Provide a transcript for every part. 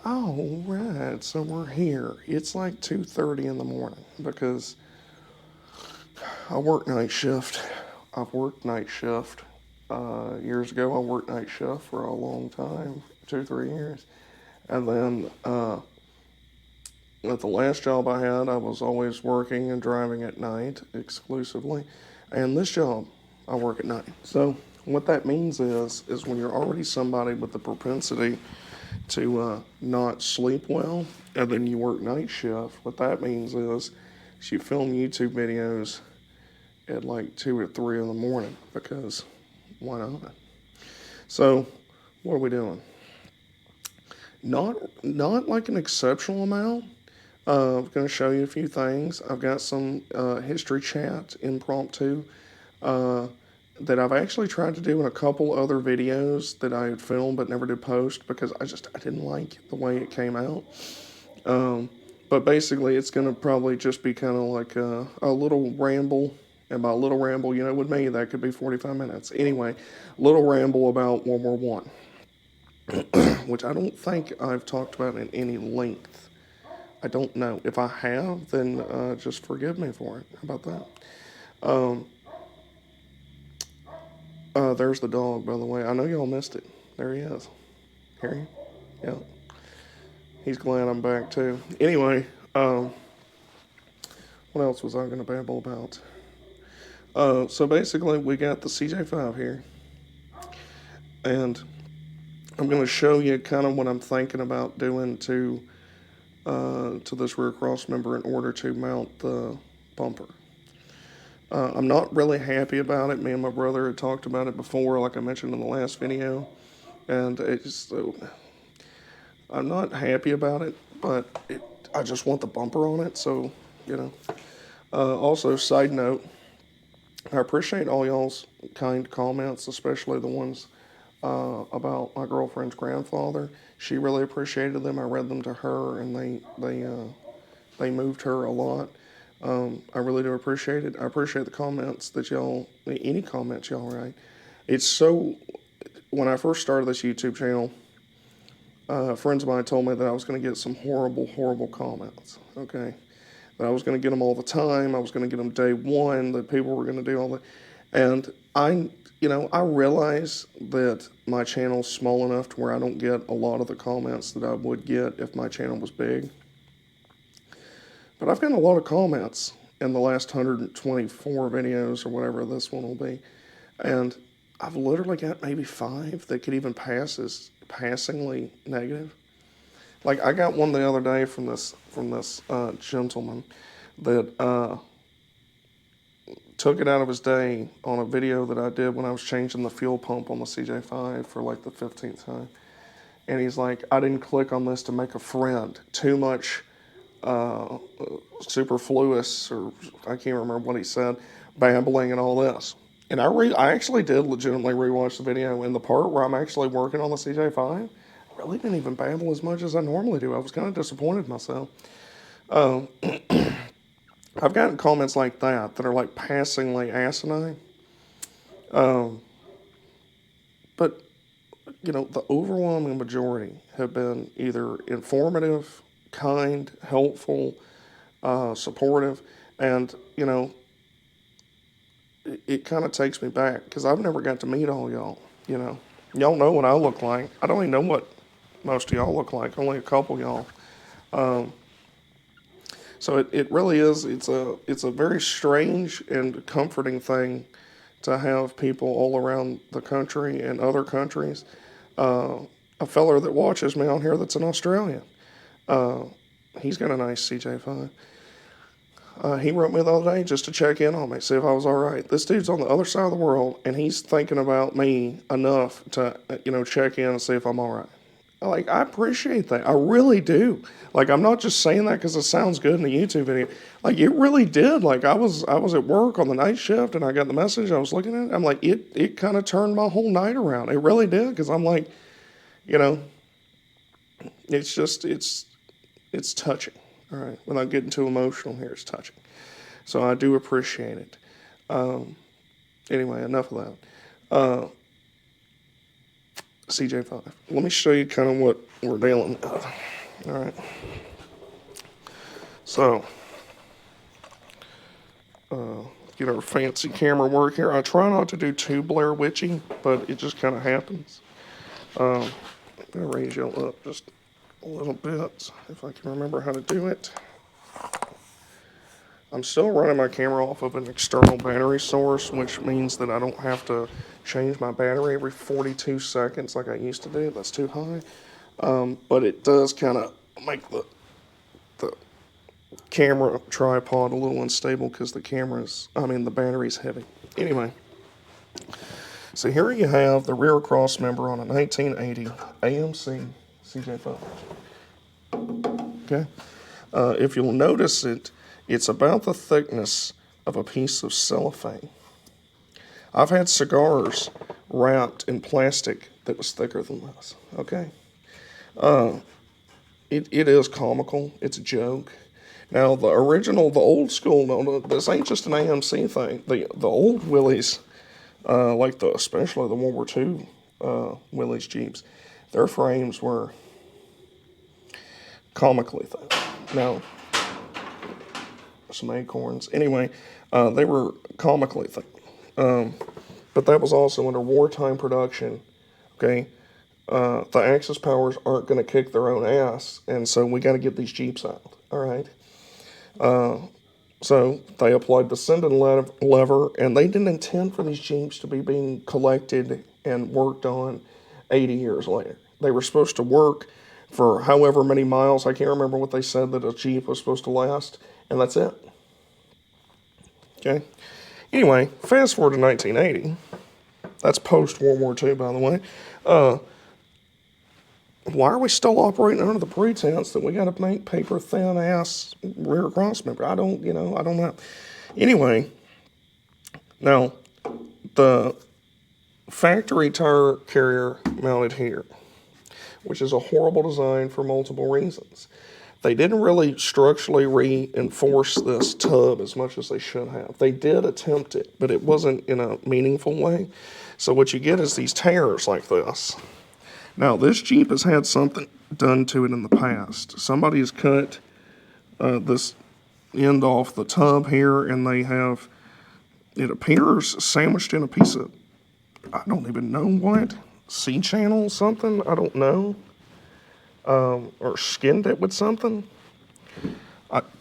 All right, so we're here. It's like 2:30 in the morning because I work night shift. I've worked night shift. Years ago, I worked night shift for a long time, 2, 3 years. And then at the last job I had, I was always working and driving at night exclusively. And this job, I work at night. So what that means is when you're already somebody with the propensity to not sleep well, and then you work night shift, what that means is you film YouTube videos at like 2 or 3 in the morning because why not? So what are we doing? Not like an exceptional amount. I'm going to show you a few things. I've got some history chat impromptu uh, that I've actually tried to do in a couple other videos that I had filmed but never did post because I didn't like the way it came out. Um, but basically, it's going to probably just be kind of like a little ramble. And by little ramble, with me, that could be 45 minutes. Anyway, little ramble about World War I, which I don't think I've talked about in any length. I don't know. If I have, then just forgive me for it. How about that? There's the dog, by the way. I know y'all missed it. There he is. Harry? Yeah. He's glad I'm back, too. Anyway, what else was I going to babble about? So basically, we got the CJ5 here. And I'm going to show you kind of what I'm thinking about doing to this rear cross member in order to mount the bumper. I'm not really happy about it. Me and my brother had talked about it before, like I mentioned in the last video, and I'm not happy about it, but I just want the bumper on it, so, you know. Also, side note, I appreciate all y'all's kind comments, especially the ones about my girlfriend's grandfather. She really appreciated them. I read them to her, and they moved her a lot. I really do appreciate it. I appreciate the comments that y'all, any comments y'all write. It's so, when I first started this YouTube channel, friends of mine told me that I was going to get some horrible, horrible comments, okay? That I was going to get them all the time. I was going to get them day one, that people were going to do all that. And I realize that my channel's small enough to where I don't get a lot of the comments that I would get if my channel was big. But I've gotten a lot of comments in the last 124 videos or whatever this one will be. And I've literally got maybe 5 that could even pass as passingly negative. Like I got one the other day from this gentleman that took it out of his day on a video that I did when I was changing the fuel pump on the CJ5 for like the 15th time. And he's like, I didn't click on this to make a friend. Too much superfluous, or I can't remember what he said, babbling and all this. And I actually did legitimately rewatch the video, and the part where I'm actually working on the CJ5, I really didn't even babble as much as I normally do. I was kind of disappointed myself. I've gotten comments like that are like passingly asinine. But, the overwhelming majority have been either informative, kind, helpful, supportive, and, it kind of takes me back because I've never got to meet all y'all, Y'all know what I look like. I don't even know what most of y'all look like, only a couple y'all. So it really is, it's a very strange and comforting thing to have people all around the country and other countries. A feller that watches me on here that's in Australia, he's got a nice CJ5. He wrote me the other day just to check in on me, see if I was all right. This dude's on the other side of the world, and he's thinking about me enough to, check in and see if I'm all right. Like, I appreciate that. I really do. Like, I'm not just saying that because it sounds good in a YouTube video. Like, it really did. Like, I was at work on the night shift, and I got the message. I was looking at it. I'm like, it kind of turned my whole night around. It really did, because I'm like, it's just, it's touching. All right, without getting too emotional here, it's touching. So I do appreciate it. Anyway, enough of that. CJ5. Let me show you kind of what we're dealing with. All right. So, get our fancy camera work here. I try not to do too Blair Witchy, but it just kind of happens. I'm going to raise y'all up just a little bit, if I can remember how to do it. I'm still running my camera off of an external battery source, which means that I don't have to change my battery every 42 seconds like I used to do. That's too high. But it does kind of make the camera tripod a little unstable because the battery's heavy. Anyway, so here you have the rear cross member on a 1980 AMC CJ5. Okay. If you'll notice it's about the thickness of a piece of cellophane. I've had cigars wrapped in plastic that was thicker than this. Okay. It is comical. It's a joke. Now, the old school, no, this ain't just an AMC thing. The old Willys, especially the World War II Willys Jeeps, their frames were comically thin. Now, some acorns. Anyway, they were comically thin. But that was also under wartime production, okay? The Axis powers aren't going to kick their own ass, and so we got to get these Jeeps out, all right? So they applied the sending lever, and they didn't intend for these Jeeps to be being collected and worked on 80 years later. They were supposed to work for however many miles. I can't remember what they said that a Jeep was supposed to last, and that's it. Okay? Anyway, fast forward to 1980. That's post-World War II, by the way. Why are we still operating under the pretense that we got to make paper-thin ass rear cross member? I don't know. Anyway, now, the factory tire carrier mounted here, which is a horrible design for multiple reasons. They didn't really structurally reinforce this tub as much as they should have. They did attempt it, but it wasn't in a meaningful way. So what you get is these tears like this. Now, this Jeep has had something done to it in the past. Somebody has cut this end off the tub here, and they have, it appears, sandwiched in a piece of, I don't even know what, C-channel something, I don't know, or skinned it with something.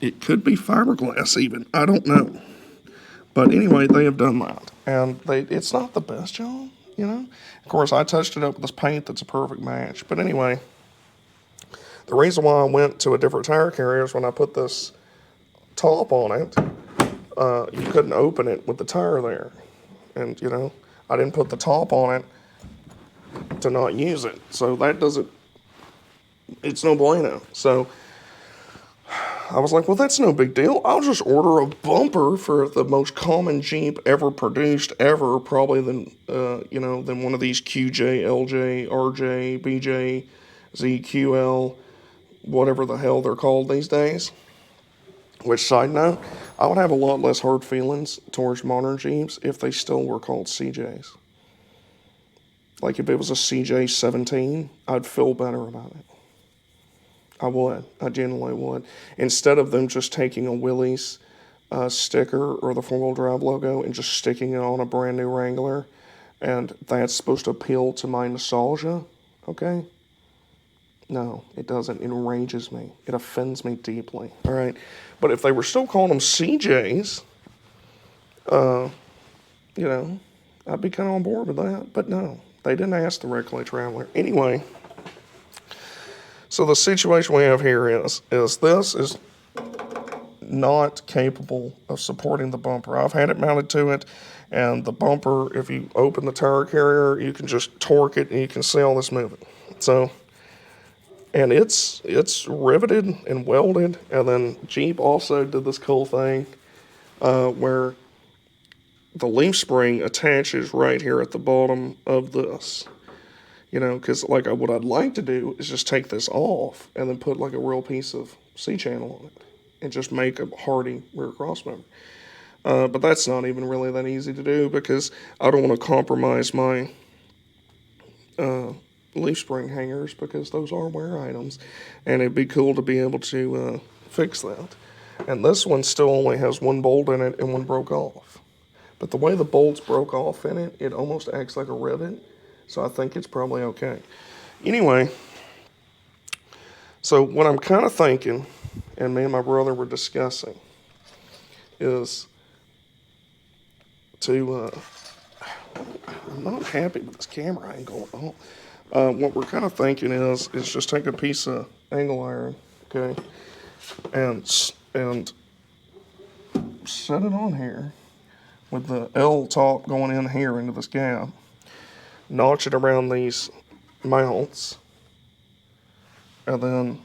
It could be fiberglass even, I don't know. But anyway, they have done that, and it's not the best job, you know. Of course, I touched it up with this paint that's a perfect match. But anyway, the reason why I went to a different tire carrier is when I put this top on it, you couldn't open it with the tire there. And, you know, I didn't put the top on it to not use it. So that doesn't, it's no bueno. So I was like, well, that's no big deal. I'll just order a bumper for the most common Jeep ever produced ever, probably than one of these QJ, LJ, RJ, BJ, ZQL, whatever the hell they're called these days. Which, side note, I would have a lot less hard feelings towards modern Jeeps if they still were called CJs. Like if it was a CJ17, I'd feel better about it. I would. I genuinely would. Instead of them just taking a Willys sticker or the 4-wheel drive logo and just sticking it on a brand new Wrangler, and that's supposed to appeal to my nostalgia, okay? No, it doesn't. It enrages me. It offends me deeply, all right? But if they were still calling them CJs, I'd be kind of on board with that. But no, they didn't ask the Reckless Traveler. Anyway, so the situation we have here is this is not capable of supporting the bumper. I've had it mounted to it, and the bumper, if you open the tire carrier, you can just torque it, and you can see all this moving. So, and it's riveted and welded, and then Jeep also did this cool thing where the leaf spring attaches right here at the bottom of this. You know, because what I'd like to do is just take this off and then put like a real piece of C-channel on it and just make a hardy rear cross member. But that's not even really that easy to do because I don't want to compromise my leaf spring hangers because those are wear items, and it'd be cool to be able to fix that. And this one still only has one bolt in it and one broke off. But the way the bolts broke off in it, it almost acts like a rivet, so I think it's probably okay. Anyway, so what I'm kind of thinking, and me and my brother were discussing, is to, I'm not happy with this camera angle at all. What we're kind of thinking is just take a piece of angle iron, okay, and set it on here with the L top going in here into this gap, notch it around these mounts, and then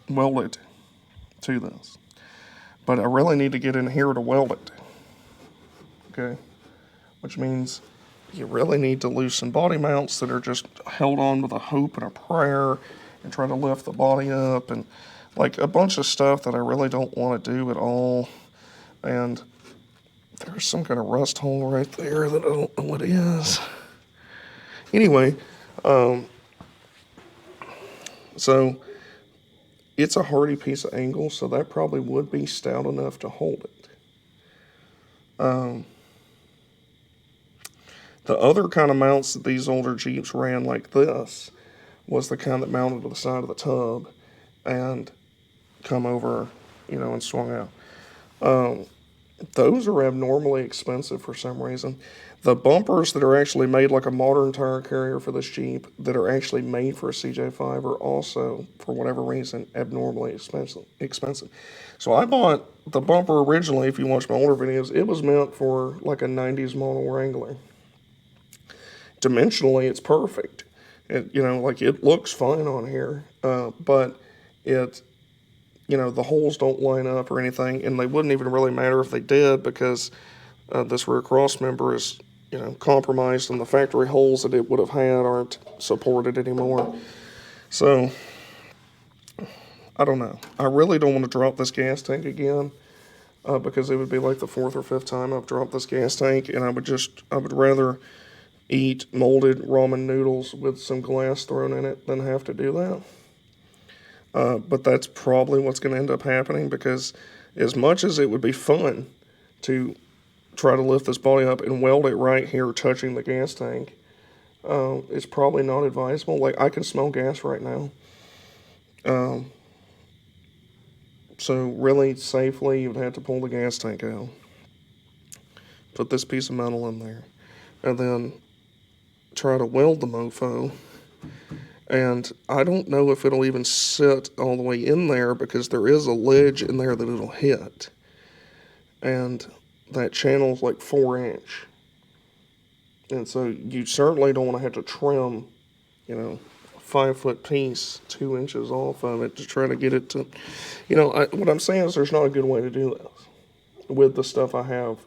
weld it to this. But I really need to get in here to weld it, okay, which means you really need to loosen body mounts that are just held on with a hope and a prayer and try to lift the body up and like a bunch of stuff that I really don't want to do at all. And there's some kind of rust hole right there that I don't know what it is. Anyway, so it's a hardy piece of angle, so that probably would be stout enough to hold it. The other kind of mounts that these older Jeeps ran like this was the kind that mounted to the side of the tub and come over, and swung out. Those are abnormally expensive for some reason. The bumpers that are actually made like a modern tire carrier for this Jeep that are actually made for a CJ5 are also, for whatever reason, abnormally expensive. So I bought the bumper originally, if you watch my older videos, it was meant for like a 90s model Wrangler. Dimensionally, it's perfect. It looks fine on here, but it... the holes don't line up or anything, and they wouldn't even really matter if they did because this rear cross member is, compromised, and the factory holes that it would have had aren't supported anymore. So, I don't know. I really don't want to drop this gas tank again because it would be like the 4th or 5th time I've dropped this gas tank, and I would rather eat molded ramen noodles with some glass thrown in it than have to do that. But that's probably what's going to end up happening because as much as it would be fun to try to lift this body up and weld it right here touching the gas tank, it's probably not advisable. Like, I can smell gas right now. So really safely, you would have to pull the gas tank out, put this piece of metal in there, and then try to weld the mofo. And I don't know if it'll even sit all the way in there because there is a ledge in there that it'll hit. And that channel's like 4-inch. And so you certainly don't want to have to trim, a 5-foot piece 2 inches off of it to try to get it to, what I'm saying is there's not a good way to do this with the stuff I have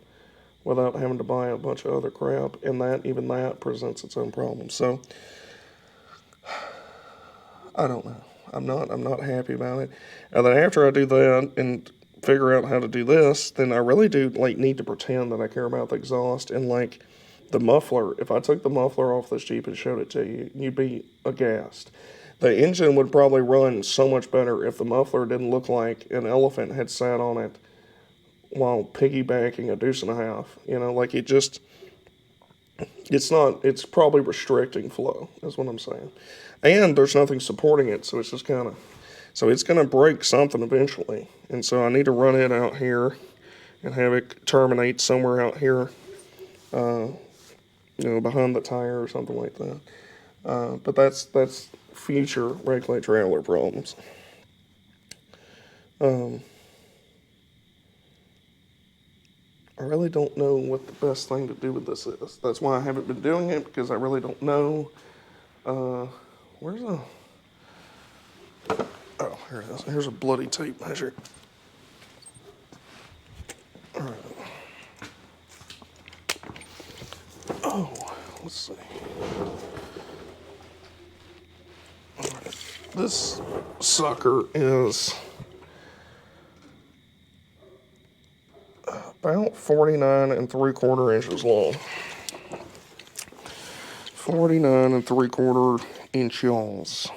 without having to buy a bunch of other crap. And even that presents its own problems. So, I don't know. I'm not happy about it. And then after I do that and figure out how to do this, then I really do need to pretend that I care about the exhaust and the muffler. If I took the muffler off this Jeep and showed it to you, you'd be aghast. The engine would probably run so much better if the muffler didn't look like an elephant had sat on it while piggybacking a deuce and a half. It's probably restricting flow, is what I'm saying. And there's nothing supporting it, so it's just so it's going to break something eventually. And so I need to run it out here and have it terminate somewhere out here, behind the tire or something like that. But that's future regular trailer problems. I really don't know what the best thing to do with this is. That's why I haven't been doing it, because I really don't know. Where's the... Oh, here it is. Here's a bloody tape measure. All right. Oh, let's see. All right. This sucker is about 49 3/4 inches long. 49 3/4 inches.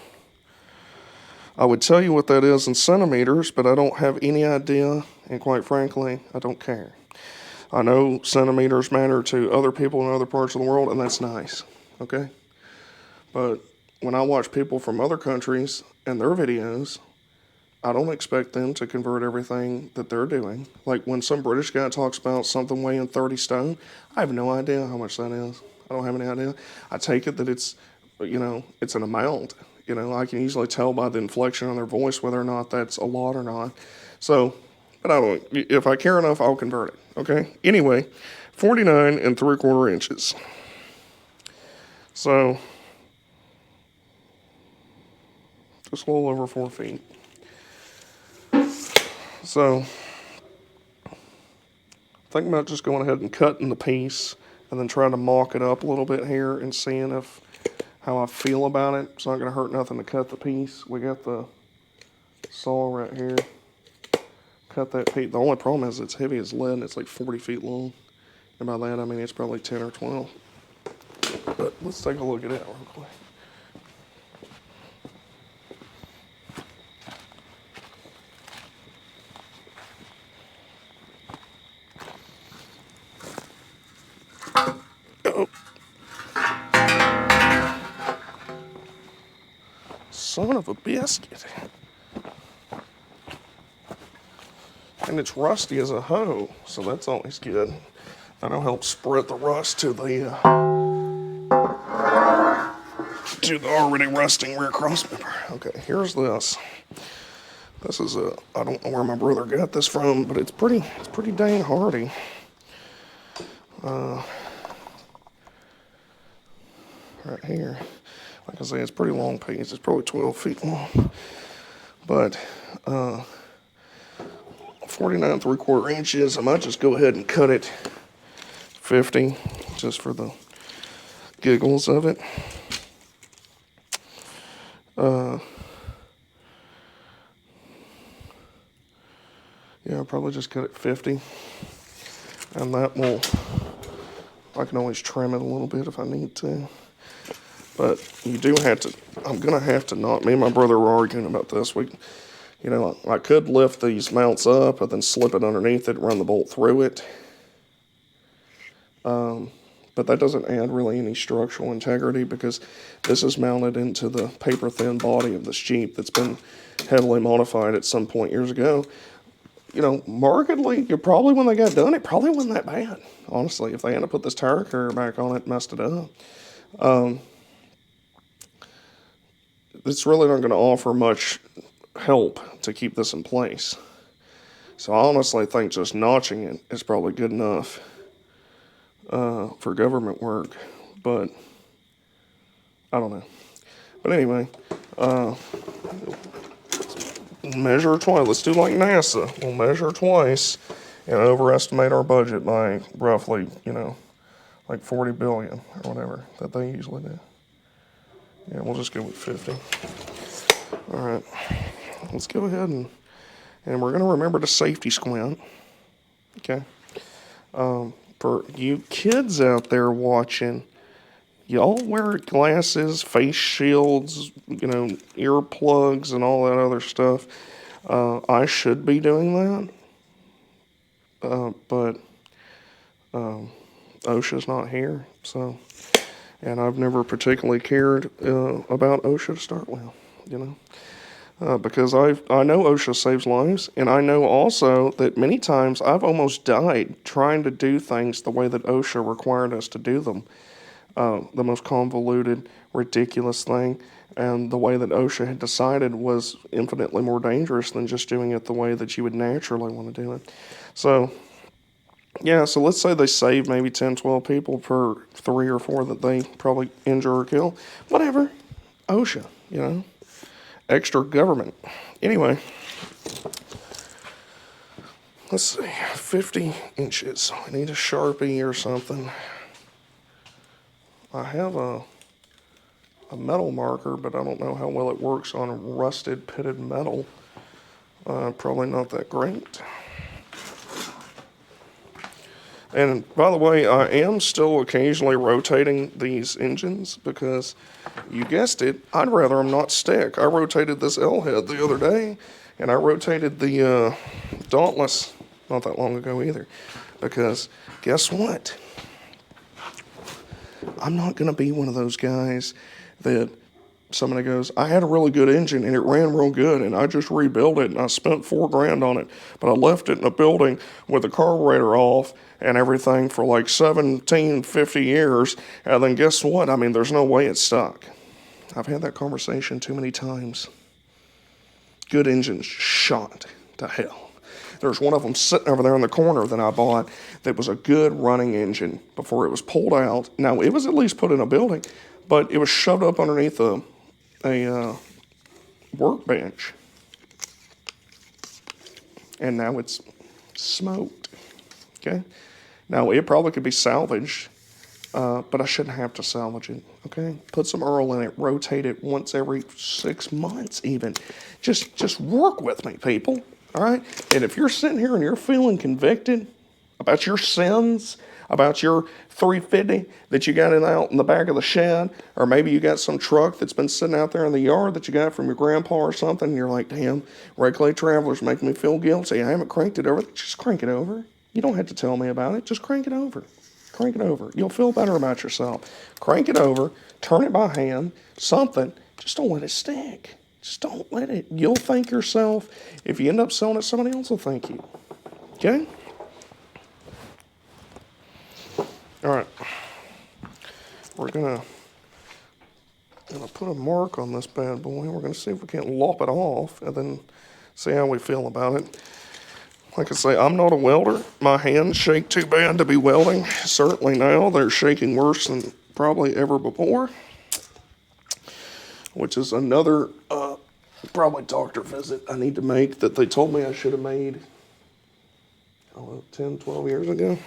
I would tell you what that is in centimeters, but I don't have any idea, and quite frankly, I don't care. I know centimeters matter to other people in other parts of the world, and that's nice, okay? But when I watch people from other countries and their videos, I don't expect them to convert everything that they're doing. Like when some British guy talks about something weighing 30 stone, I have no idea how much that is. I don't have any idea. I take it that it's, it's an amount. I can easily tell by the inflection on their voice whether or not that's a lot or not. So, but I don't, if I care enough, I'll convert it, okay? Anyway, 49 3/4 inches. So, just a little over 4 feet. So, think about just going ahead and cutting the piece and then trying to mock it up a little bit here and seeing how I feel about it. It's not going to hurt nothing to cut the piece. We got the saw right here. Cut that piece. The only problem is it's heavy as lead and it's like 40 feet long. And by that I mean it's probably 10 or 12. But let's take a look at it real quick. Son of a biscuit. And it's rusty as a hoe, so that's always good. That'll help spread the rust to the already rusting rear cross member. Okay, here's this. This is I don't know where my brother got this from, but it's pretty dang hardy. Right here. Like I say, it's a pretty long piece. It's probably 12 feet long. But 49 3/4 inches. I might just go ahead and cut it 50 just for the giggles of it. Yeah, I'll probably just cut it 50. And that will, I can always trim it a little bit if I need to. But you do have to, I'm going to have to not, me and my brother were arguing about this. I could lift these mounts up and then slip it underneath it, run the bolt through it. But that doesn't add really any structural integrity because this is mounted into the paper-thin body of this Jeep that's been heavily modified at some point years ago. Markedly, probably when they got done, it probably wasn't that bad, honestly. If they hadn't put this tire carrier back on it, messed it up. It's really not going to offer much help to keep this in place. So I honestly think just notching it is probably good enough for government work, but I don't know. But anyway, measure twice. Let's do like NASA. We'll measure twice and overestimate our budget by roughly, like 40 billion or whatever that they usually do. Yeah, we'll just go with 50. All right, let's go ahead and we're going to remember to safety squint. Okay. For you kids out there watching, y'all wear glasses, face shields, earplugs and all that other stuff. I should be doing that. But OSHA's not here, so, and I've never particularly cared about OSHA to start with, because I know OSHA saves lives, and I know also that many times I've almost died trying to do things the way that OSHA required us to do them. The most convoluted, ridiculous thing, and the way that OSHA had decided was infinitely more dangerous than just doing it the way that you would naturally want to do it. So, yeah, so let's say they save maybe 10, 12 people per 3 or 4 that they probably injure or kill. Whatever. OSHA, extra government. Anyway, let's see, 50 inches. I need a Sharpie or something. I have a metal marker, but I don't know how well it works on rusted, pitted metal. Probably not that great. And by the way, I am still occasionally rotating these engines because, you guessed it, I'd rather them not stick. I rotated this L-head the other day, and I rotated the Dauntless not that long ago either. Because, guess what? I'm not going to be one of those guys that somebody goes, I had a really good engine and it ran real good and I just rebuilt it and I spent $4,000 on it, but I left it in a building with the carburetor off and everything for like 50 years, and then guess what? I mean, there's no way it stuck. I've had that conversation too many times. Good engines shot to hell. There's one of them sitting over there in the corner that I bought that was a good running engine before it was pulled out. Now, it was at least put in a building, but it was shoved up underneath a workbench. And now it's smoked. Okay? Now, it probably could be salvaged, but I shouldn't have to salvage it. Okay? Put some Earl in it, rotate it once every 6 months even. Just work with me, people. All right? And if you're sitting here and you're feeling convicted about your sins, about your 350 that you got out in the back of the shed, or maybe you got some truck that's been sitting out there in the yard that you got from your grandpa or something, and you're like, damn, Red Clay Traveler's making me feel guilty. I haven't cranked it over. Just crank it over. You don't have to tell me about it. Just crank it over. Crank it over. You'll feel better about yourself. Crank it over. Turn it by hand. Something. Just don't let it stick. Just don't let it. You'll thank yourself. If you end up selling it, somebody else will thank you. Okay? All right. We're gonna put a mark on this bad boy. We're gonna see if we can't lop it off and then see how we feel about it. Like I say, I'm not a welder. My hands shake too bad to be welding. Certainly now they're shaking worse than probably ever before, which is another probably doctor visit I need to make that they told me I should have made 10, 12 years ago.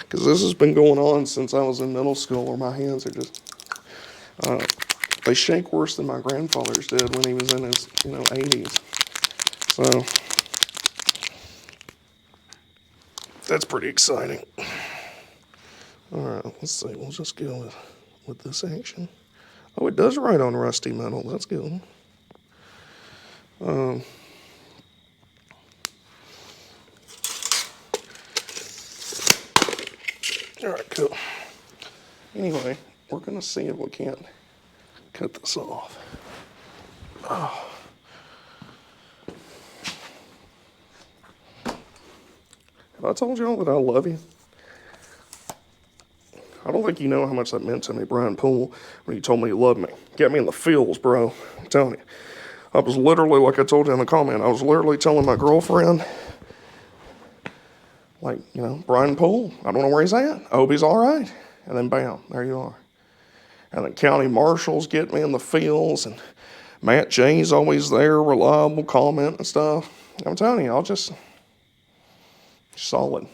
Because this has been going on since I was in middle school, where my hands are just, they shake worse than my grandfather's did when he was in his 80s. So that's pretty exciting. All right, let's see. We'll just go with this action. Oh, it does write on rusty metal. That's good. All right, cool. Anyway, we're going to see if we can't cut this off. Oh. Have I told y'all that I love you? I don't think you know how much that meant to me, Brian Poole, when you told me you loved me. Get me in the feels, bro. I'm telling you. I was literally, like I told you in the comment, I was literally telling my girlfriend, like, Brian Poole, I don't know where he's at. I hope he's all right. And then bam, there you are. And then county marshals get me in the feels, and Matt J's always there, reliable comment and stuff. I'm telling you, I'll just solid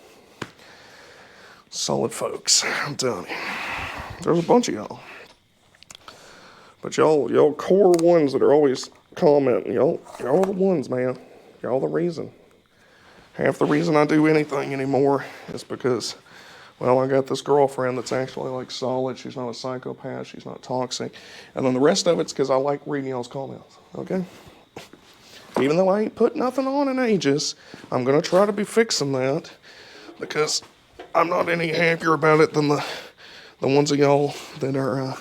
folks. I'm telling you, there's a bunch of y'all, but y'all core ones that are always commenting. Y'all are the ones, man. Y'all the reason. Half the reason I do anything anymore is because, well, I got this girlfriend that's actually like solid. She's not a psychopath. She's not toxic. And then the rest of it's because I like reading y'all's comments. Okay? Even though I ain't put nothing on in ages, I'm going to try to be fixing that because I'm not any happier about it than the ones of y'all that are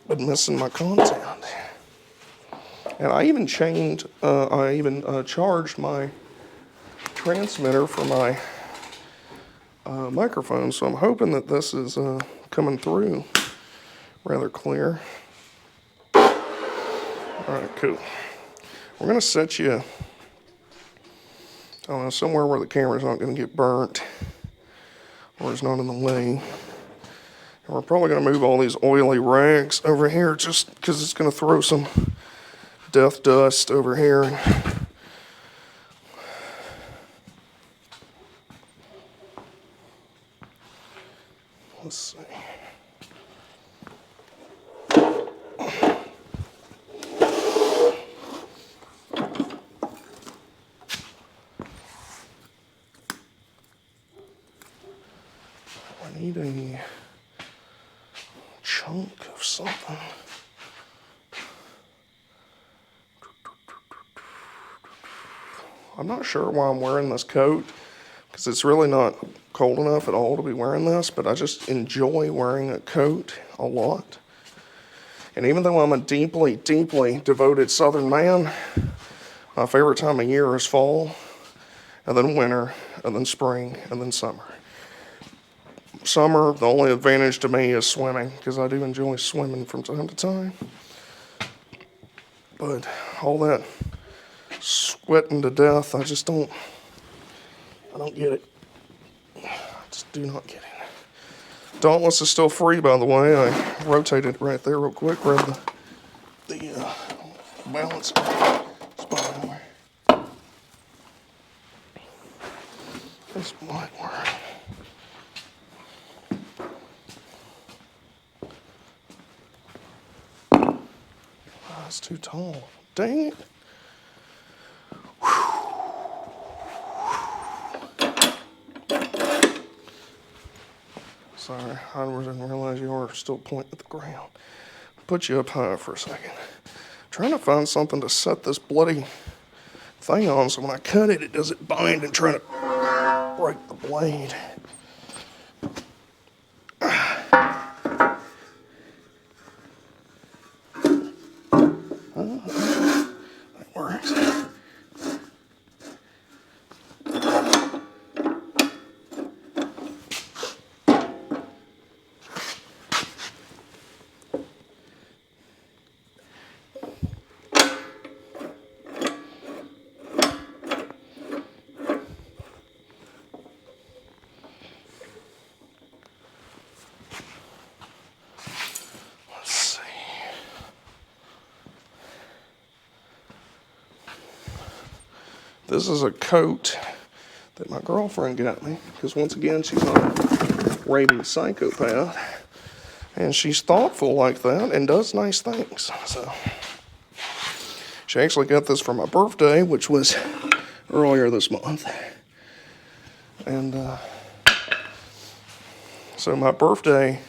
been missing my content. And I even charged my transmitter for my microphone, so I'm hoping that this is coming through rather clear. All right, cool. We're going to set you, I don't know, somewhere where the camera's not going to get burnt or it's not in the way. And we're probably going to move all these oily rags over here just because it's going to throw some death dust over here. Let's see. chunk of something. I'm not sure why I'm wearing this coat, because it's really not cold enough at all to be wearing this, but I just enjoy wearing a coat a lot. And even though I'm a deeply, deeply devoted Southern man, my favorite time of year is fall, and then winter, and then spring, and then summer. Summer, the only advantage to me is swimming, because I do enjoy swimming from time to time. But all that sweating to death, I don't get it. I just do not get it. Dauntless is still free, by the way. I rotated right there real quick, grab the balance spot anyway. This might work. Oh, it's too tall. Dang it. Sorry, I didn't realize you were still pointing at the ground. Put you up high for a second. Trying to find something to set this bloody thing on so when I cut it, it doesn't bind and try to break the blade. That works. This is a coat that my girlfriend got me, because once again, she's not a raving psychopath, and she's thoughtful like that and does nice things. So she actually got this for my birthday, which was earlier this month. And so my birthday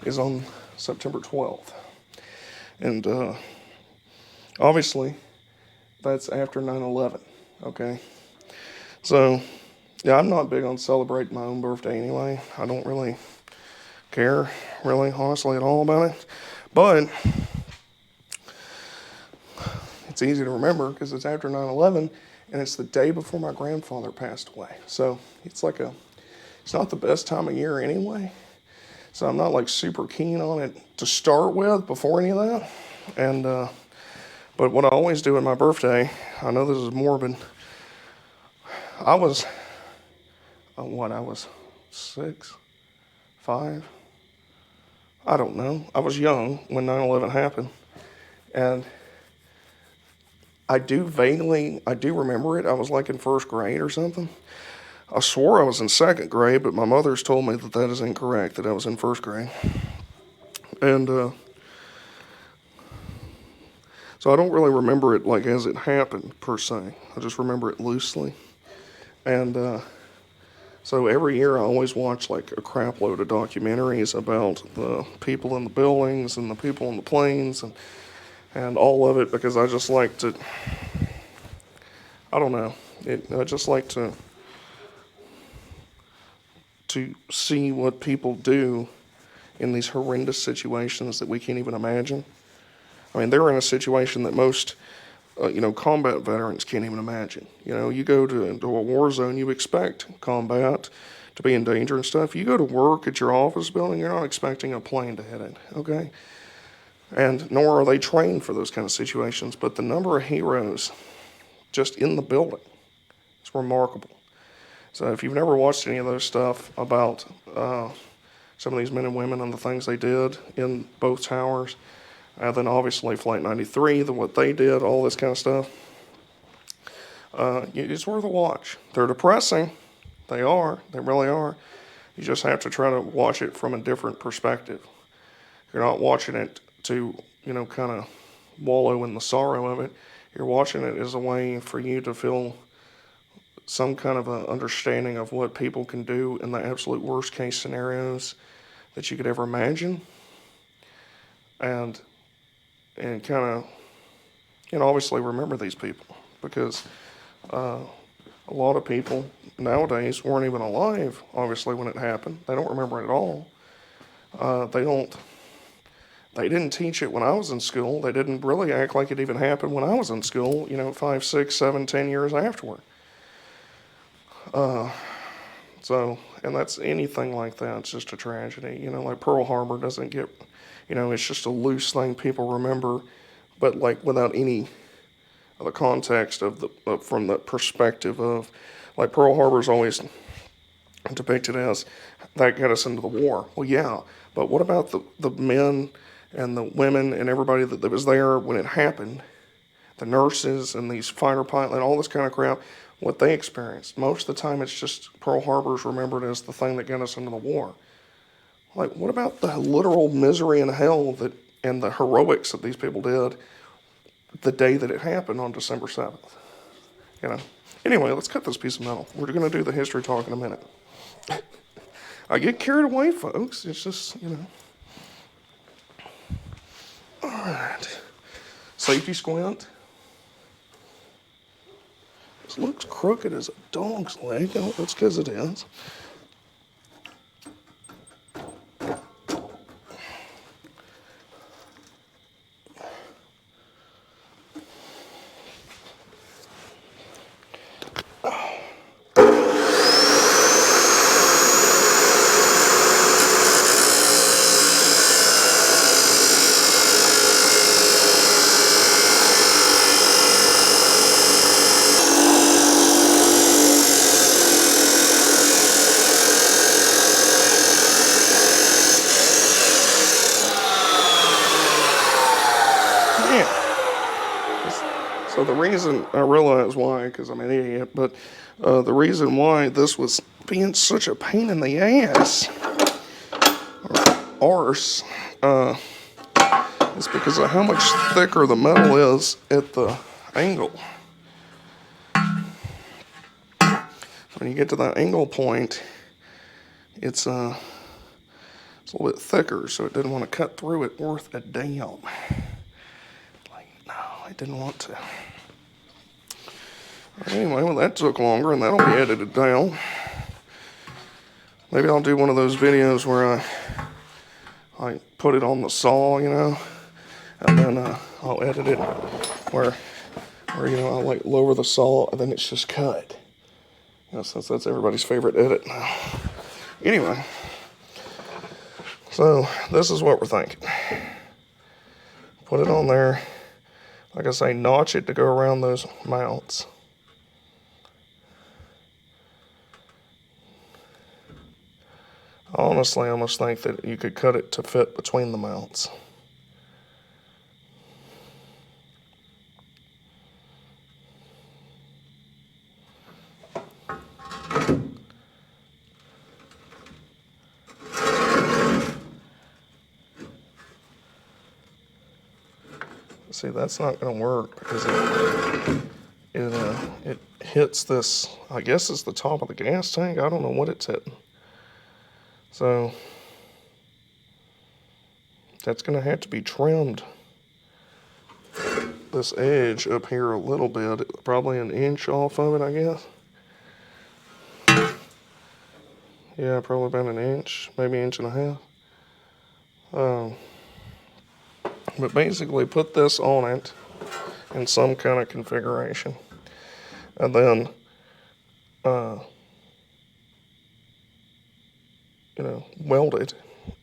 is on September 12th. And obviously, that's after 9/11. Okay, so yeah, I'm not big on celebrating my own birthday anyway. I don't really care, really, honestly, at all about it. But it's easy to remember because it's after 9/11, and it's the day before my grandfather passed away. So it's not the best time of year anyway. So I'm not like super keen on it to start with before any of that. And but what I always do on my birthday, I know this is morbid. I was 6, 5. I don't know. I was young when 9/11 happened. And I do remember it. I was like in first grade or something. I swore I was in second grade, but my mother's told me that is incorrect, that I was in first grade. And so I don't really remember it like as it happened, per se. I just remember it loosely. And so every year I always watch like a crap load of documentaries about the people in the buildings and the people in the planes and all of it, because I just like to, I don't know, I just like to see what people do in these horrendous situations that we can't even imagine. I mean, they're in a situation that most, combat veterans can't even imagine. You go to a war zone, you expect combat to be in danger and stuff. You go to work at your office building, you're not expecting a plane to hit it, okay? And nor are they trained for those kind of situations. But the number of heroes just in the building is remarkable. So if you've never watched any of those stuff about some of these men and women and the things they did in both towers, then obviously Flight 93, what they did, all this kind of stuff, it's worth a watch. They're depressing. They really are. You just have to try to watch it from a different perspective. You're not watching it to, kind of wallow in the sorrow of it. You're watching it as a way for you to feel some kind of a understanding of what people can do in the absolute worst case scenarios that you could ever imagine. and kind of, obviously remember these people, because a lot of people nowadays weren't even alive, obviously, when it happened. They don't remember it at all. They didn't teach it when I was in school. They didn't really act like it even happened when I was in school, 5, 6, 7, 10 years afterward. So, and that's anything like that. It's just a tragedy. Like Pearl Harbor doesn't get, it's just a loose thing people remember, but like without any of the context from the perspective of, like Pearl Harbor's always depicted as that got us into the war. Well, yeah, but what about the men and the women and everybody that was there when it happened? The nurses and these fighter pilots and all this kind of crap, what they experienced. Most of the time, it's just Pearl Harbor's remembered as the thing that got us into the war. Like, what about the literal misery and hell and the heroics that these people did the day that it happened on December 7th? Anyway, let's cut this piece of metal. We're going to do the history talk in a minute. I get carried away, folks. It's just, All right. Safety squint. This looks crooked as a dog's leg. Oh, that's because it is. So the reason, I realize why, because I'm an idiot, but the reason why this was being such a pain in the ass, or arse, is because of how much thicker the metal is at the angle. When you get to that angle point, it's a little bit thicker, so it didn't want to cut through it worth a damn. I didn't want to. Anyway, well, that took longer, and that'll be edited down. Maybe I'll do one of those videos where I put it on the saw, and then I'll edit it where I'll like lower the saw, and then it's just cut. Since that's everybody's favorite edit now. Anyway, so this is what we're thinking. Put it on there. Like I say, notch it to go around those mounts. Honestly, I almost think that you could cut it to fit between the mounts. See, that's not going to work because it hits this, I guess it's the top of the gas tank. I don't know what it's hitting. So that's going to have to be trimmed, this edge up here a little bit, probably an inch off of it, I guess. Yeah, probably about an inch, maybe inch and a half. But basically put this on it in some kind of configuration, and then weld it,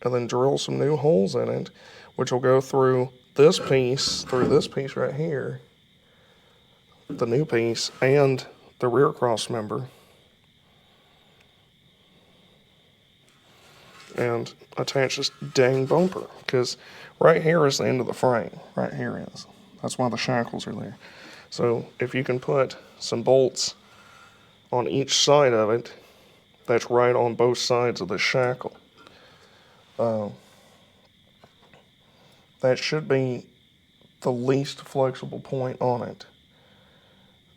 and then drill some new holes in it, which will go through this piece right here, the new piece, and the rear cross member, and attach this dang bumper, because right here is the end of the frame. Right here is. That's why the shackles are there. So if you can put some bolts on each side of it, that's right on both sides of the shackle. That should be the least flexible point on it.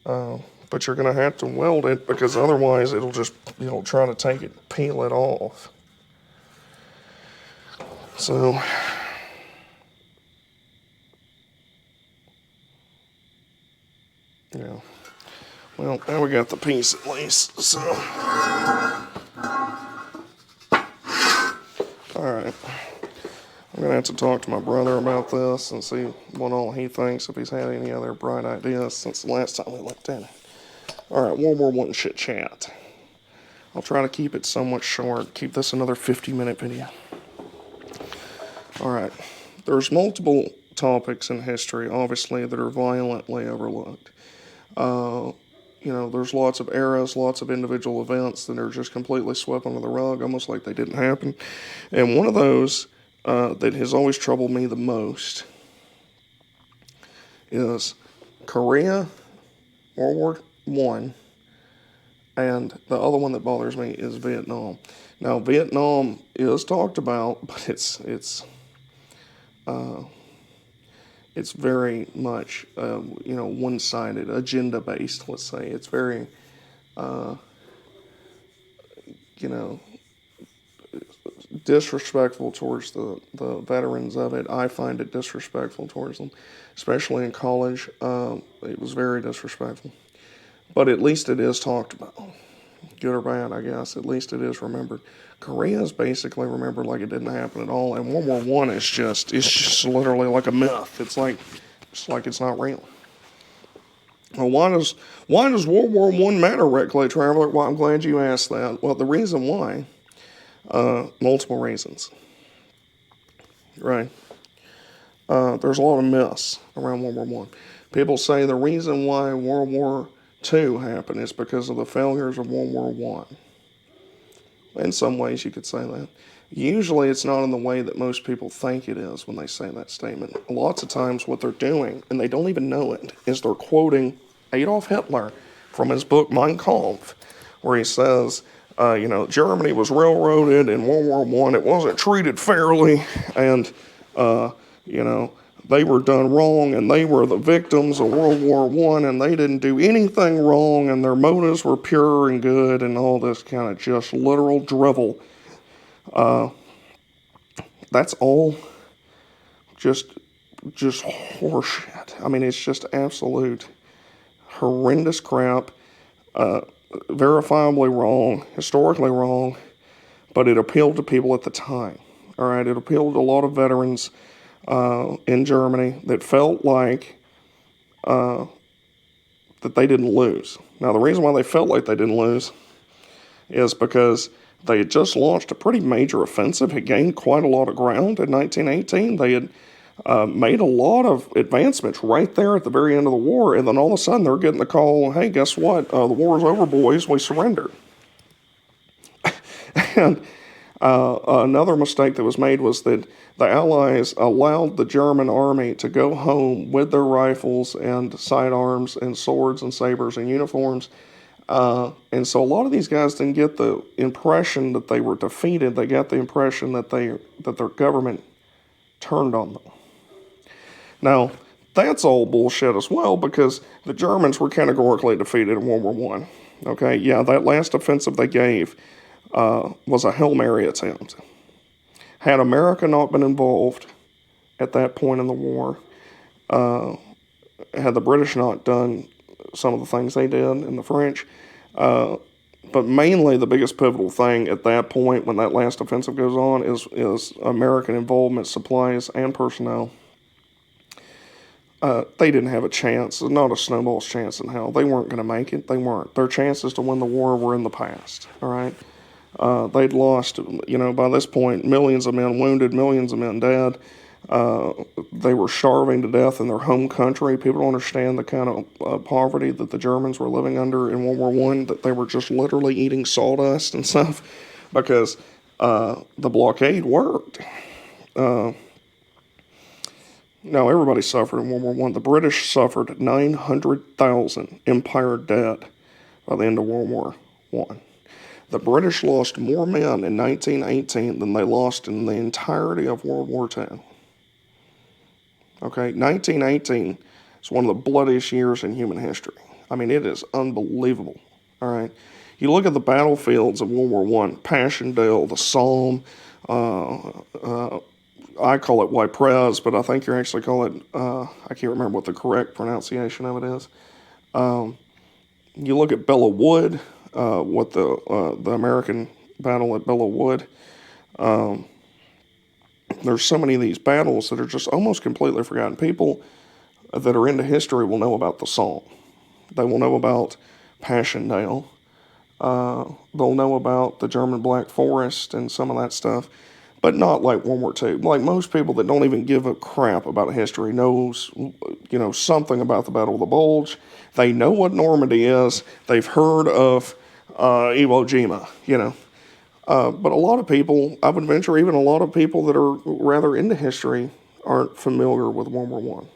But you're going to have to weld it, because otherwise it'll try to take it, peel it off. So Well, now we got the piece at least, so. Alright. I'm going to have to talk to my brother about this and see what all he thinks, if he's had any other bright ideas since the last time we looked at it. Alright, World War I shit chat. I'll try to keep it somewhat short, keep this another 50-minute video. Alright, there's multiple topics in history, obviously, that are violently overlooked. You know, there's lots of eras, lots of individual events that are just completely swept under the rug, almost like they didn't happen. And one of those that has always troubled me the most is Korea, World War I, and the other one that bothers me is Vietnam. Now, Vietnam is talked about, but it's very much, you know, one-sided, agenda-based, let's say. It's very, you know, disrespectful towards the veterans of it. I find it disrespectful towards them, especially in college. It was very disrespectful. But at least it is talked about. Good or bad, I guess. At least it is remembered. Korea is basically remembered like it didn't happen at all. And World War I is just, it's just literally like a myth. It's like it's not real. Well, why does World War I matter, Red Clay Traveler? Well, I'm glad you asked that. Well, the reason why, multiple reasons. Right. There's a lot of myths around World War I. People say the reason why World War II happened is because of the failures of World War I. In some ways, you could say that. Usually, it's not in the way that most people think it is when they say that statement. Lots of times, what they're doing, and they don't even know it, is they're quoting Adolf Hitler from his book Mein Kampf, where he says, you know, Germany was railroaded in World War I. It wasn't treated fairly, and, you know, they were done wrong, and they were the victims of World War I, and they didn't do anything wrong, and their motives were pure and good, and all this kind of just literal drivel. That's all just horseshit. I mean, it's just absolute horrendous crap, verifiably wrong, historically wrong, but it appealed to people at the time. All right, it appealed to a lot of veterans in Germany that felt like that they didn't lose. Now, the reason why they felt like they didn't lose is because they had just launched a pretty major offensive, had gained quite a lot of ground in 1918. They had made a lot of advancements right there at the very end of the war, and then all of a sudden they're getting the call, hey, guess what? The war's over, boys. We surrendered. And another mistake that was made was that the Allies allowed the German army to go home with their rifles and sidearms and swords and sabers and uniforms. And so a lot of these guys didn't get the impression that they were defeated. They got the impression that their government turned on them. Now, that's all bullshit as well, because the Germans were categorically defeated in World War I. Okay, yeah, that last offensive they gave was a Hail Mary attempt. Had America not been involved at that point in the war, had the British not done some of the things they did, and the French, but mainly the biggest pivotal thing at that point when that last offensive goes on is American involvement, supplies, and personnel. They didn't have a chance, not a snowball's chance in hell. They weren't going to make it. They weren't. Their chances to win the war were in the past, all right? They'd lost, you know, by this point, millions of men wounded, millions of men dead. They were starving to death in their home country. People don't understand the kind of poverty that the Germans were living under in World War I, that they were just literally eating sawdust and stuff because the blockade worked. Now, everybody suffered in World War I. The British suffered 900,000 Empire dead by the end of World War I. The British lost more men in 1918 than they lost in the entirety of World War II. Okay, 1918 is one of the bloodiest years in human history. I mean, it is unbelievable. All right, you look at the battlefields of World War I, Passchendaele, the Somme, I call it Ypres, but I think you actually call it, I can't remember what the correct pronunciation of it is. You look at Belleau Wood, what the American battle at Belleau Wood. There's so many of these battles that are just almost completely forgotten. People that are into history will know about the Somme. They will know about Passchendaele. They'll know about the German Black Forest and some of that stuff, but not like World War II. Like most people that don't even give a crap about history knows, something about the Battle of the Bulge. They know what Normandy is. They've heard of Iwo Jima, But a lot of people, I would venture even a lot of people that are rather into history aren't familiar with World War One.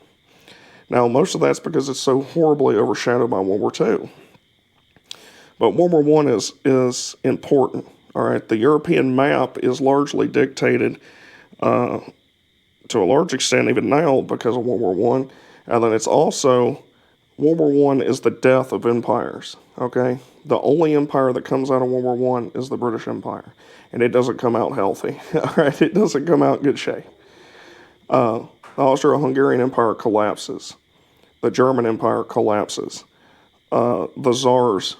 Now, most of that's because it's so horribly overshadowed by World War II. But World War One is important. All right, the European map is largely dictated to a large extent even now because of World War One, and then it's also World War One is the death of empires. Okay, the only empire that comes out of World War One is the British Empire, and it doesn't come out healthy. All right, it doesn't come out in good shape. The Austro-Hungarian Empire collapses. The German Empire collapses. The Tsar's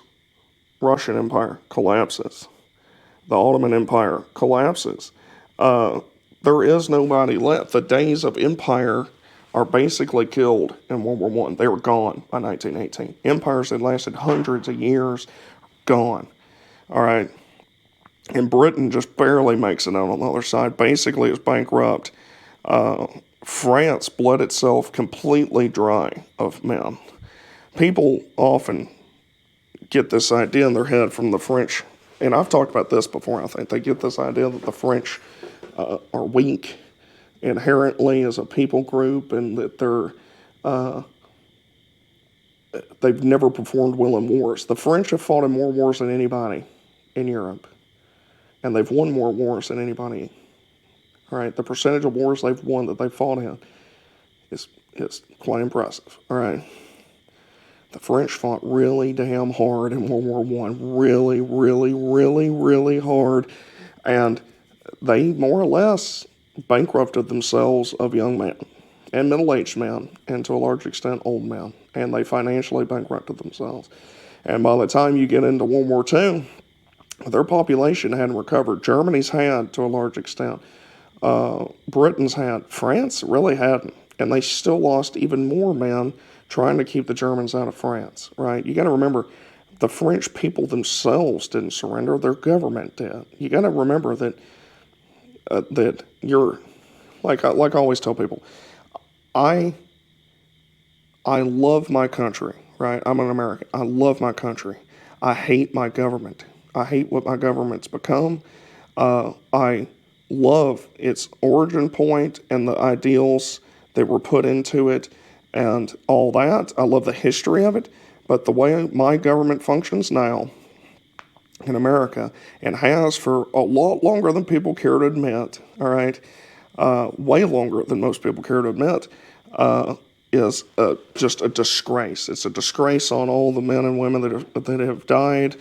Russian Empire collapses. The Ottoman Empire collapses. There is nobody left. The days of empire are basically killed in World War One. They were gone by 1918. Empires that lasted hundreds of years, gone. All right. And Britain just barely makes it out on the other side. Basically, it's bankrupt. France bled itself completely dry of men. People often get this idea in their head from the French, and I've talked about this before, I think. They get this idea that the French are weak inherently as a people group and that they've never performed well in wars. The French have fought in more wars than anybody in Europe, and they've won more wars than anybody. All right, the percentage of wars they've won that they fought in is quite impressive. All right. The French fought really damn hard in World War One, really, really, really, really hard, and they more or less bankrupted themselves of young men and middle-aged men, and to a large extent old men, and they financially bankrupted themselves. And by the time you get into World War II, their population hadn't recovered. Germany's had to a large extent. Britain's had. France really hadn't, and they still lost even more men trying to keep the Germans out of France, right? You got to remember, the French people themselves didn't surrender; their government did. You got to remember that you're, like I always tell people, I love my country, right? I'm an American. I love my country. I hate my government. I hate what my government's become. I love its origin point and the ideals that were put into it and all that. I love the history of it, but the way my government functions now in America, and has for a lot longer than people care to admit, all right, way longer than most people care to admit, is just a disgrace. It's a disgrace on all the men and women that have died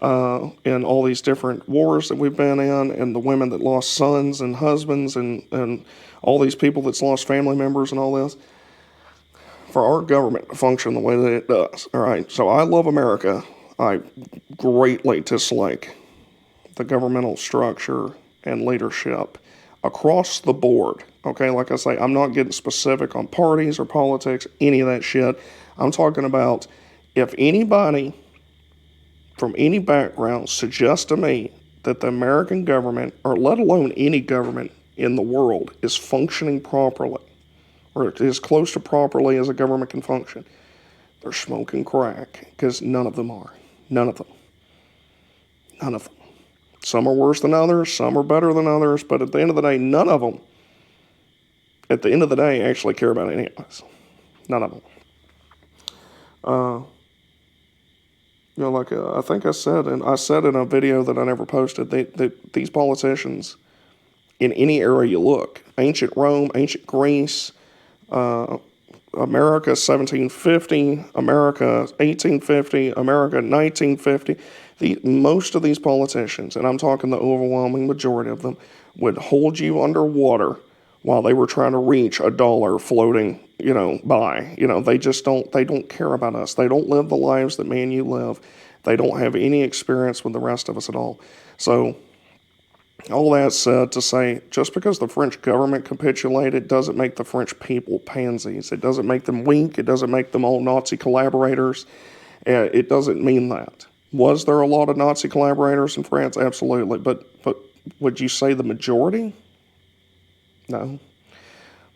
in all these different wars that we've been in, and the women that lost sons and husbands, and all these people that's lost family members and all this. For our government to function the way that it does, all right. So I love America. I greatly dislike the governmental structure and leadership across the board. Okay, like I say, I'm not getting specific on parties or politics, any of that shit. I'm talking about if anybody from any background suggests to me that the American government, or let alone any government in the world, is functioning properly, or as close to properly as a government can function, they're smoking crack, because none of them are. None of them. None of them. Some are worse than others, some are better than others, but at the end of the day, none of them, at the end of the day, actually care about any of us. None of them. I think I said in a video that I never posted, that these politicians, in any era you look, ancient Rome, ancient Greece, America 1750, America 1850, America 1950, most of these politicians, and I'm talking the overwhelming majority of them, would hold you underwater while they were trying to reach a dollar floating, by. They just don't care about us. They don't live the lives that me and you live. They don't have any experience with the rest of us at all. So, all that said to say, just because the French government capitulated doesn't make the French people pansies. It doesn't make them weak. It doesn't make them all Nazi collaborators. It doesn't mean that. Was there a lot of Nazi collaborators in France? Absolutely. But would you say the majority? No.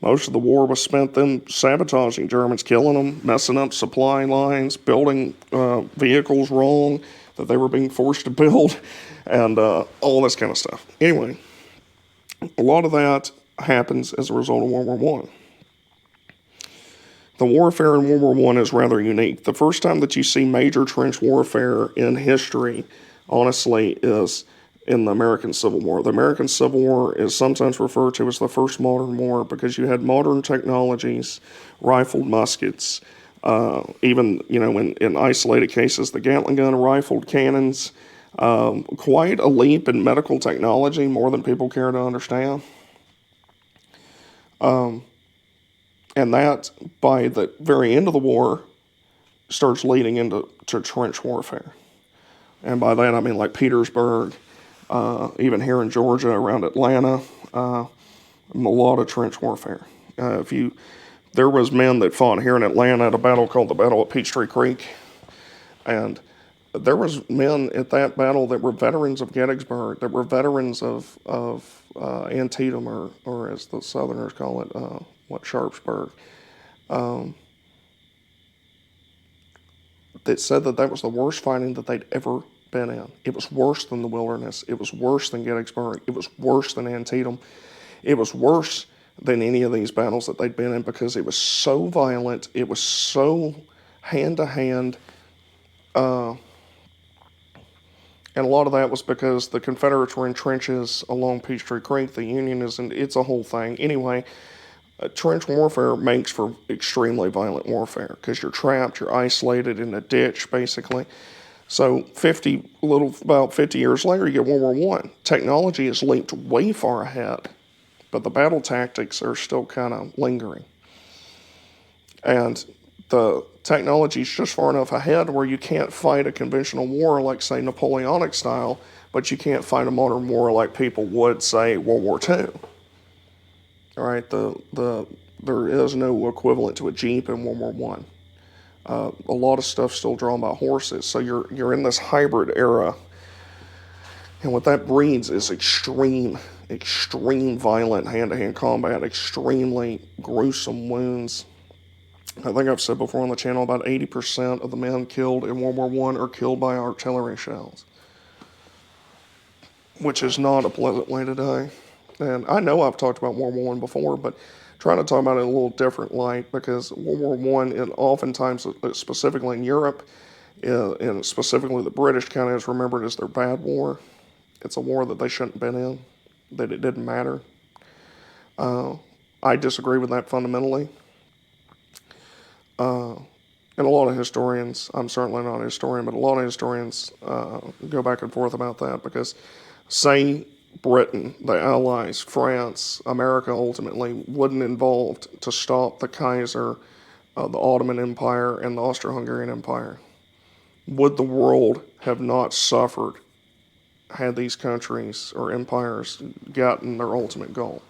Most of the war was spent them sabotaging Germans, killing them, messing up supply lines, building vehicles wrong that they were being forced to build, and all this kind of stuff. Anyway, a lot of that happens as a result of World War One. The warfare in World War One is rather unique. The first time that you see major trench warfare in history, honestly, is in the American Civil War. The American Civil War is sometimes referred to as the first modern war because you had modern technologies, rifled muskets, even, in isolated cases, the Gatling gun, rifled cannons, quite a leap in medical technology, more than people care to understand. And that, by the very end of the war, starts leading into trench warfare. And by that, I mean like Petersburg, even here in Georgia, around Atlanta, a lot of trench warfare. There was men that fought here in Atlanta at a battle called the Battle of Peachtree Creek, and there was men at that battle that were veterans of Gettysburg, that were veterans of Antietam, or as the Southerners call it, Sharpsburg, that said that was the worst fighting that they'd ever been in. It was worse than the Wilderness. It was worse than Gettysburg. It was worse than Antietam. It was worse than any of these battles that they'd been in because it was so violent. It was so hand-to-hand. And a lot of that was because the Confederates were in trenches along Peachtree Creek. The Union isn't. It's a whole thing. Anyway, trench warfare makes for extremely violent warfare because you're trapped, you're isolated in a ditch, basically. So about 50 years later, you get World War I. Technology has leaped way far ahead, but the battle tactics are still kind of lingering. And the technology is just far enough ahead where you can't fight a conventional war like, say, Napoleonic style, but you can't fight a modern war like people would, say, World War II. All right, there is no equivalent to a Jeep in World War I. A lot of stuff still drawn by horses, so you're in this hybrid era, and what that breeds is extreme violent hand-to-hand combat, extremely gruesome wounds. I think I've said before on the channel, about 80% of the men killed in World War I are killed by artillery shells, which is not a pleasant way to die. And I know I've talked about World War I before, but trying to talk about it in a little different light, because World War I, and oftentimes, specifically in Europe, and specifically the British, kind of is remembered as their bad war. It's a war that they shouldn't have been in, that it didn't matter. I disagree with that fundamentally. And a lot of historians, I'm certainly not a historian, but a lot of historians go back and forth about that, because say Britain, the Allies, France, America ultimately wasn't involved to stop the Kaiser, the Ottoman Empire, and the Austro-Hungarian Empire. Would the world have not suffered had these countries or empires gotten their ultimate goal?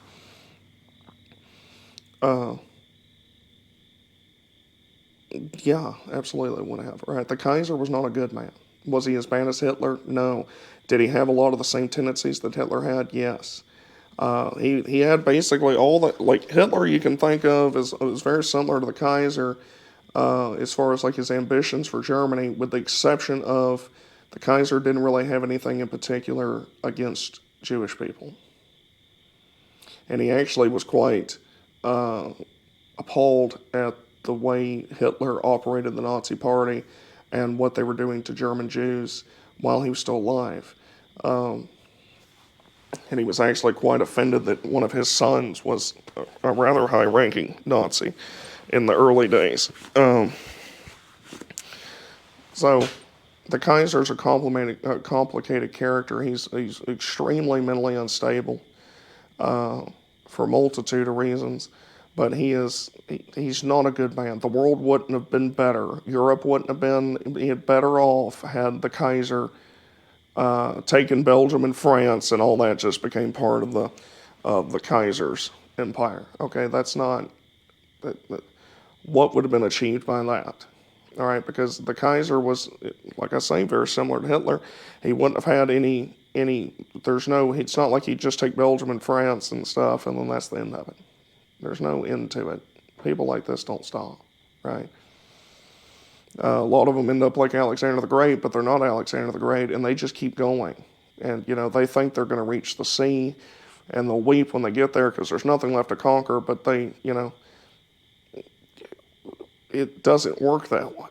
Yeah, absolutely would have. Right? The Kaiser was not a good man. Was he as bad as Hitler? No. Did he have a lot of the same tendencies that Hitler had? Yes. He had basically all that, like Hitler you can think of as very similar to the Kaiser as far as like his ambitions for Germany, with the exception of the Kaiser didn't really have anything in particular against Jewish people. And he actually was quite appalled at the way Hitler operated the Nazi Party and what they were doing to German Jews while he was still alive. And he was actually quite offended that one of his sons was a rather high-ranking Nazi in the early days. So the Kaiser's a complicated character. He's extremely mentally unstable. for a multitude of reasons, but he's not a good man. The world wouldn't have been better. Europe wouldn't have been better off had the Kaiser taken Belgium and France, and all that just became part of the Kaiser's empire. Okay, that's not what would have been achieved by that. All right, because the Kaiser was, like I say, very similar to Hitler. He wouldn't have had any. It's not like he'd just take Belgium and France and stuff, and then that's the end of it. There's no end to it. People like this don't stop, right? A lot of them end up like Alexander the Great, but they're not Alexander the Great, and they just keep going. And, they think they're going to reach the sea, and they'll weep when they get there because there's nothing left to conquer, but it doesn't work that way.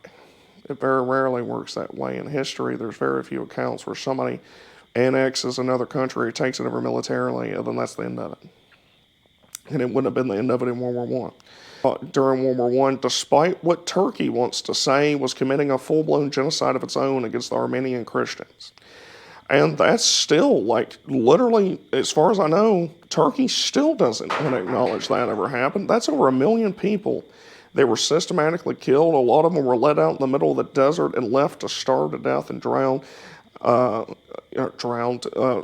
It very rarely works that way. In history, there's very few accounts where somebody annexes another country, takes it over militarily, and then that's the end of it. And it wouldn't have been the end of it in World War I. During World War I, despite what Turkey wants to say, was committing a full-blown genocide of its own against the Armenian Christians. And that's still, literally, as far as I know, Turkey still doesn't want to acknowledge that ever happened. That's over 1 million people. They were systematically killed. A lot of them were let out in the middle of the desert and left to starve to death and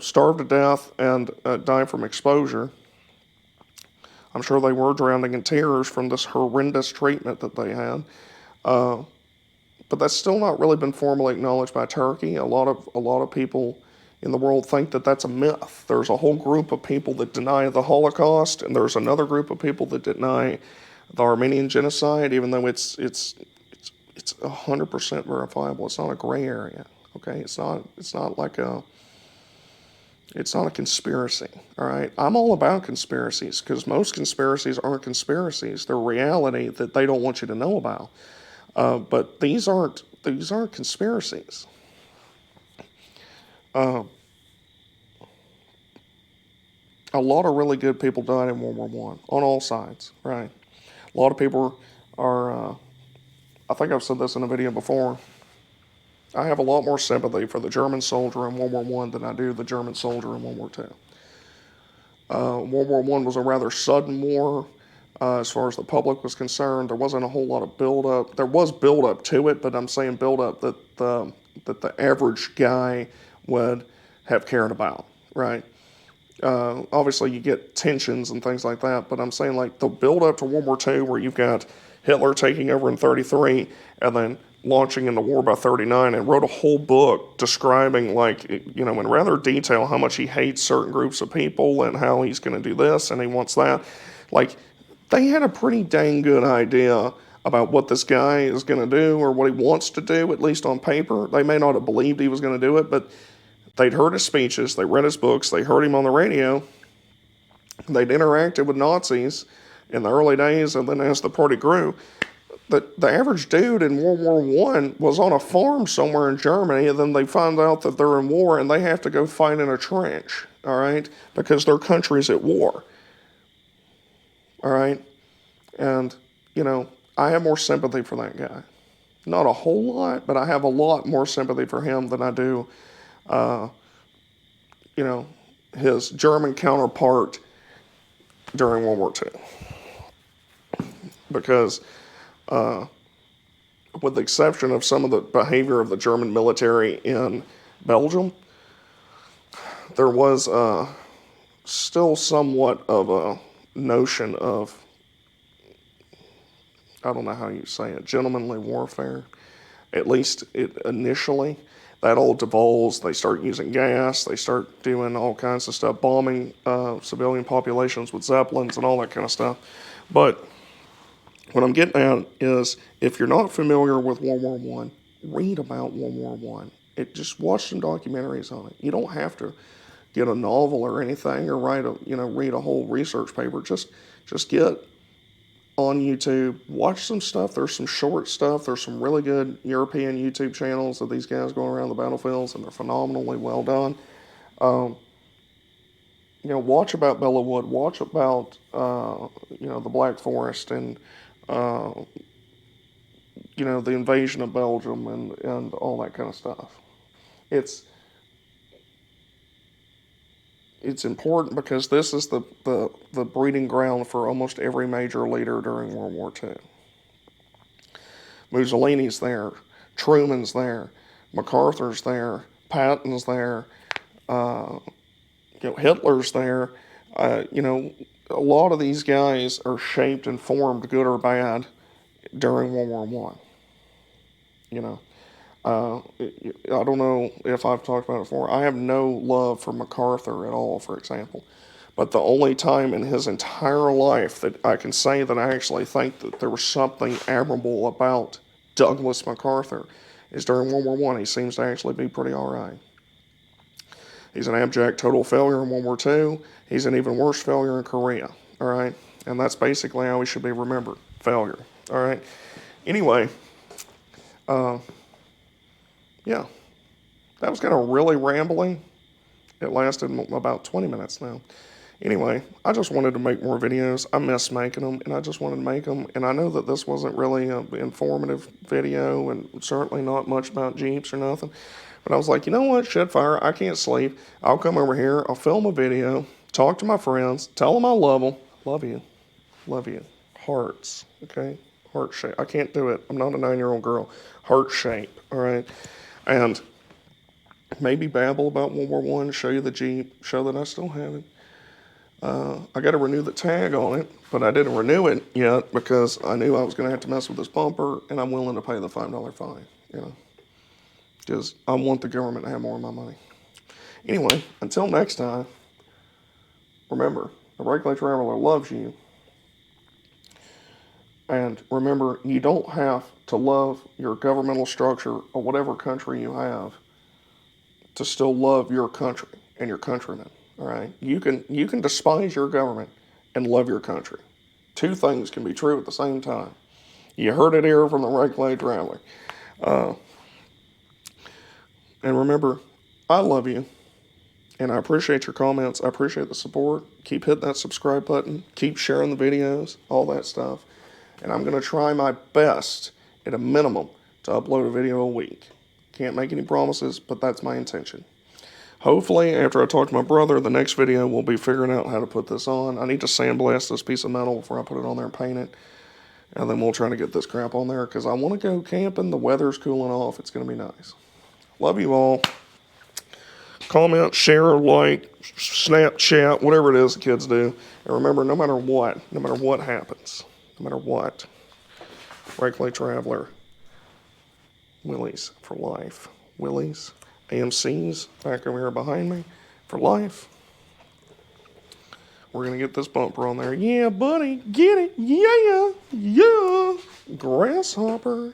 starve to death and die from exposure. I'm sure they were drowning in tears from this horrendous treatment that they had. But that's still not really been formally acknowledged by Turkey. A lot of people in the world think that that's a myth. There's a whole group of people that deny the Holocaust, and there's another group of people that deny the Armenian genocide, even though it's 100% verifiable. It's not a gray area. Okay, it's not a conspiracy. All right, I'm all about conspiracies because most conspiracies aren't conspiracies. They're reality that they don't want you to know about. But these aren't conspiracies. A lot of really good people died in World War I on all sides. Right. A lot of people are. I think I've said this in a video before. I have a lot more sympathy for the German soldier in World War I than I do the German soldier in World War II. World War I was a rather sudden war as far as the public was concerned. There wasn't a whole lot of buildup. There was buildup to it, but I'm saying buildup that the average guy would have cared about, right? Obviously, you get tensions and things like that, but I'm saying like the buildup to World War II where you've got Hitler taking over in 1933 and then launching into war by 1939 and wrote a whole book describing in rather detail how much he hates certain groups of people and how he's going to do this and he wants that. Like, they had a pretty dang good idea about what this guy is going to do or what he wants to do, at least on paper. They may not have believed he was going to do it, but they'd heard his speeches, they read his books, they heard him on the radio, they'd interacted with Nazis in the early days, and then as the party grew, the average dude in World War I was on a farm somewhere in Germany, and then they find out that they're in war, and they have to go fight in a trench, all right, because their country's at war, all right? And, I have more sympathy for that guy. Not a whole lot, but I have a lot more sympathy for him than I do his German counterpart during World War II. Because with the exception of some of the behavior of the German military in Belgium, there was still somewhat of a notion of, I don't know how you say it, gentlemanly warfare, at least initially. That all devolves. They start using gas. They start doing all kinds of stuff, bombing civilian populations with Zeppelins and all that kind of stuff. But what I'm getting at is, if you're not familiar with World War I, read about World War I. Just watch some documentaries on it. You don't have to get a novel or anything or read a whole research paper. Just get on YouTube, watch some stuff. There's some short stuff. There's some really good European YouTube channels of these guys going around the battlefields, and they're phenomenally well done. Watch about Bellawood. Watch about the Black Forest and the invasion of Belgium and all that kind of stuff. it's important because this is the breeding ground for almost every major leader during World War II. Mussolini's there, Truman's there, MacArthur's there, Patton's there, Hitler's there. A lot of these guys are shaped and formed, good or bad, during World War I. I don't know if I've talked about it before. I have no love for MacArthur at all, for example. But the only time in his entire life that I can say that I actually think that there was something admirable about Douglas MacArthur is during World War I. He seems to actually be pretty all right. He's an abject total failure in World War II. He's an even worse failure in Korea. All right? And that's basically how he should be remembered. Failure. All right? Anyway, yeah. That was kind of really rambling. It lasted about 20 minutes now. Anyway, I just wanted to make more videos. I miss making them, and I just wanted to make them. And I know that this wasn't really an informative video, and certainly not much about Jeeps or nothing. But I was like, you know what, Shitfire, I can't sleep. I'll come over here, I'll film a video, talk to my friends, tell them I love them. Love you. Love you. Hearts, okay? Heart shape. I can't do it. I'm not a 9-year-old girl. Heart shape, all right? And maybe babble about World War I, show you the Jeep, show that I still have it. I got to renew the tag on it, but I didn't renew it yet because I knew I was going to have to mess with this bumper, and I'm willing to pay the $5 fine, because I want the government to have more of my money. Anyway, until next time, remember, the Regular Traveler loves you, and remember, you don't have to love your governmental structure or whatever country you have to still love your country and your countrymen. All right, you can despise your government and love your country. Two things can be true at the same time. You heard it here from the Regular Traveler. And remember, I love you, and I appreciate your comments. I appreciate the support. Keep hitting that subscribe button. Keep sharing the videos, all that stuff. And I'm going to try my best, at a minimum, to upload a video a week. Can't make any promises, but that's my intention. Hopefully, after I talk to my brother, the next video will be figuring out how to put this on. I need to sandblast this piece of metal before I put it on there and paint it. And then we'll try to get this crap on there because I want to go camping. The weather's cooling off. It's going to be nice. Love you all. Comment, share, like, Snapchat, whatever it is the kids do. And remember, no matter what happens, no matter what, Regular Traveler, Willys for life. Willys. AMC's back over here behind me for life. We're going to get this bumper on there. Yeah, buddy, get it. Yeah, yeah. Grasshopper.